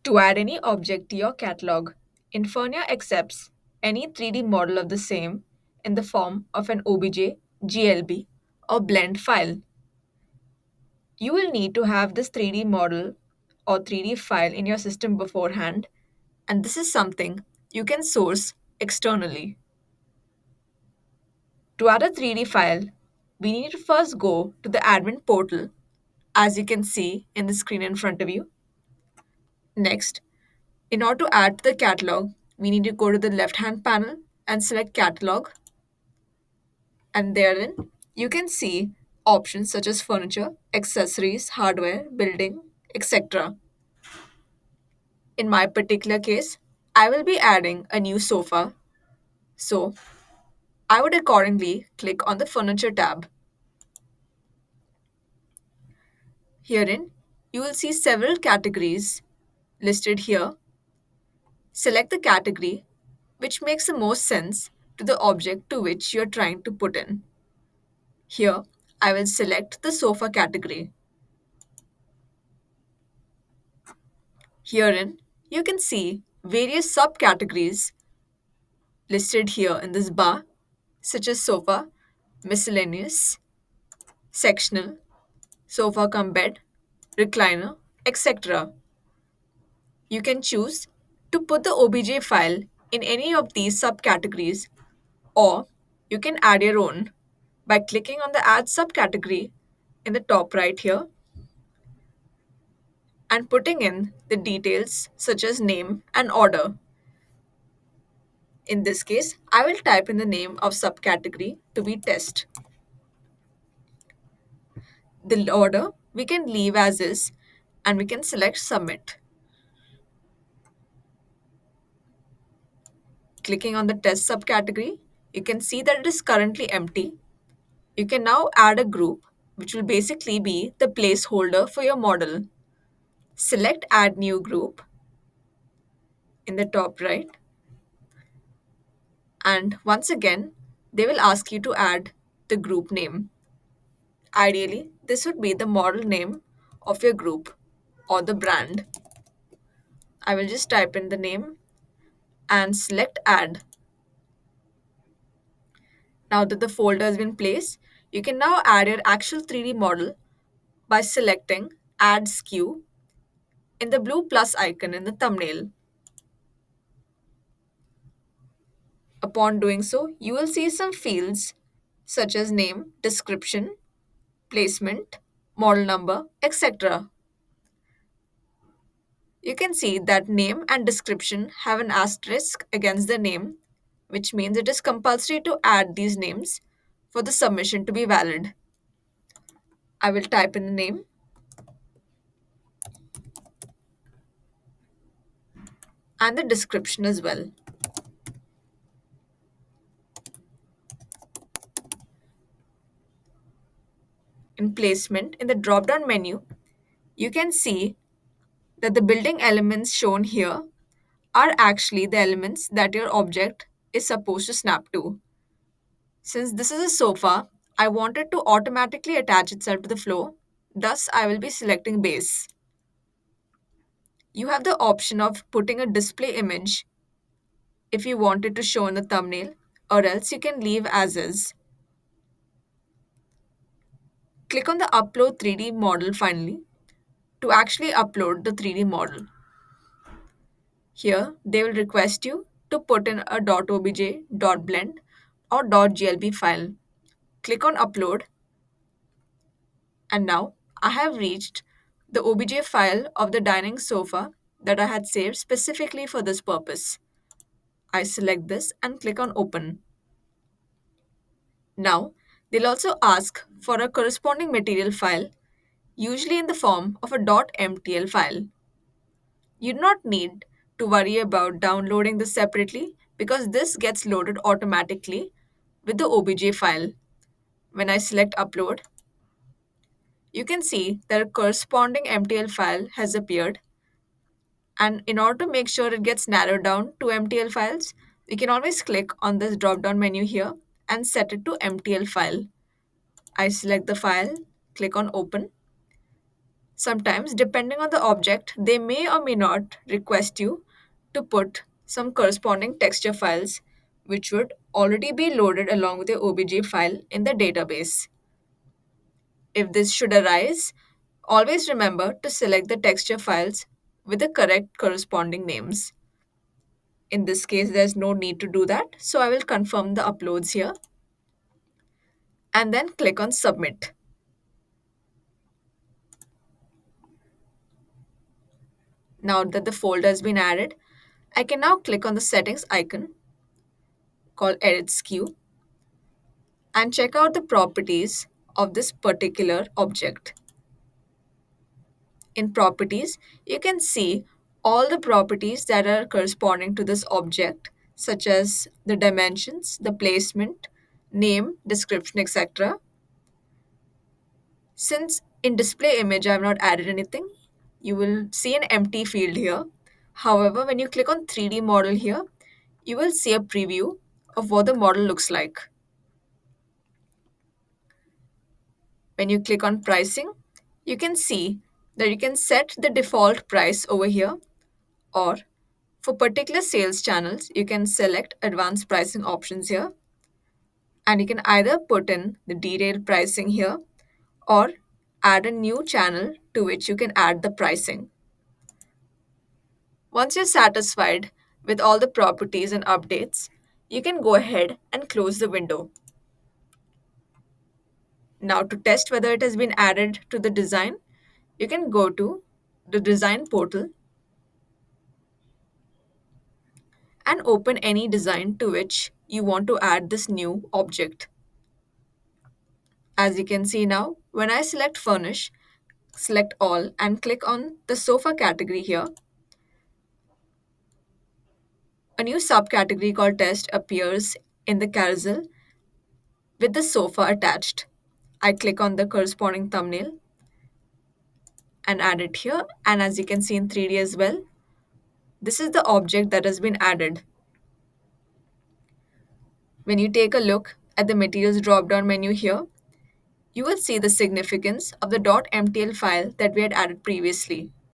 To add any object to your catalog, Infurnia accepts any 3D model of the same in the form of an OBJ, GLB, or blend file. You will need to have this 3D model or 3D file in your system beforehand, and this is something you can source externally. To add a 3D file, we need to first go to the admin portal, as you can see in the screen in front of you. Next, in order to add to the catalog, we need to go to the left-hand panel and select catalog, and therein you can see options such as furniture, accessories, hardware, building, etc. In my particular case, I will be adding a new sofa, so I would accordingly click on the furniture tab. Herein, you will see several categories listed here. Select the category which makes the most sense to the object to which you are trying to put in. Here, I will select the sofa category. Herein, you can see various subcategories listed here in this bar, such as sofa, miscellaneous, sectional, sofa cum bed, recliner, etc. You can choose to put the OBJ file in any of these subcategories, or you can add your own by clicking on the Add subcategory in the top right here and putting in the details such as name and order. In this case, I will type in the name of subcategory to be test. The order we can leave as is and we can select submit. Clicking on the test subcategory, you can see that it is currently empty. You can now add a group, which will basically be the placeholder for your model. Select add new group in the top right, and once again, they will ask you to add the group name. Ideally, this would be the model name of your group or the brand. I will just type in the name and select add. Now that the folder has been placed, you can now add your actual 3D model by selecting add SKU in the blue plus icon in the thumbnail. Upon doing so, you will see some fields such as name, description, placement, model number, etc. You can see that name and description have an asterisk against the name, which means it is compulsory to add these names for the submission to be valid. I will type in the name and the description as well. In placement, in the drop down menu, you can see that the building elements shown here are actually the elements that your object is supposed to snap to. Since this is a sofa, I want it to automatically attach itself to the floor, thus I will be selecting base. You have the option of putting a display image if you want it to show in the thumbnail, or else you can leave as is. Click on the Upload 3D model finally to actually upload the 3D model. Here, they will request you to put in a .obj, .blend, or .glb file. Click on Upload, and now I have reached the OBJ file of the dining sofa that I had saved specifically for this purpose. I select this and click on Open. Now, they'll also ask for a corresponding material file, usually in the form of a .mtl file. You do not need to worry about downloading this separately because this gets loaded automatically with the OBJ file. When I select Upload, you can see that a corresponding MTL file has appeared. And in order to make sure it gets narrowed down to MTL files, you can always click on this drop down menu here and set it to MTL file. I select the file, click on Open, Sometimes, depending on the object, they may or may not request you to put some corresponding texture files which would already be loaded along with your OBJ file in the database. If this should arise, always remember to select the texture files with the correct corresponding names. In this case, there's no need to do that, so I will confirm the uploads here and then click on Submit. Now that the folder has been added, I can now click on the settings icon called Edit SKU and check out the properties of this particular object. In properties, you can see all the properties that are corresponding to this object, such as the dimensions, the placement, name, description, etc. Since in display image I have not added anything, you will see an empty field here. However, when you click on 3D model here, you will see a preview of what the model looks like. When you click on pricing, you can see that you can set the default price over here, or for particular sales channels, you can select advanced pricing options here, and you can either put in the detailed pricing here or add a new channel to which you can add the pricing. Once you're satisfied with all the properties and updates, you can go ahead and close the window. Now, to test whether it has been added to the design, you can go to the design portal and open any design to which you want to add this new object. As you can see now, when I select Furnish, select all and click on the sofa category here, a new subcategory called Test appears in the carousel with the sofa attached. I click on the corresponding thumbnail and add it here, and as you can see in 3D as well, this is the object that has been added. When you take a look at the materials drop down menu here, you will see the significance of the .mtl file that we had added previously.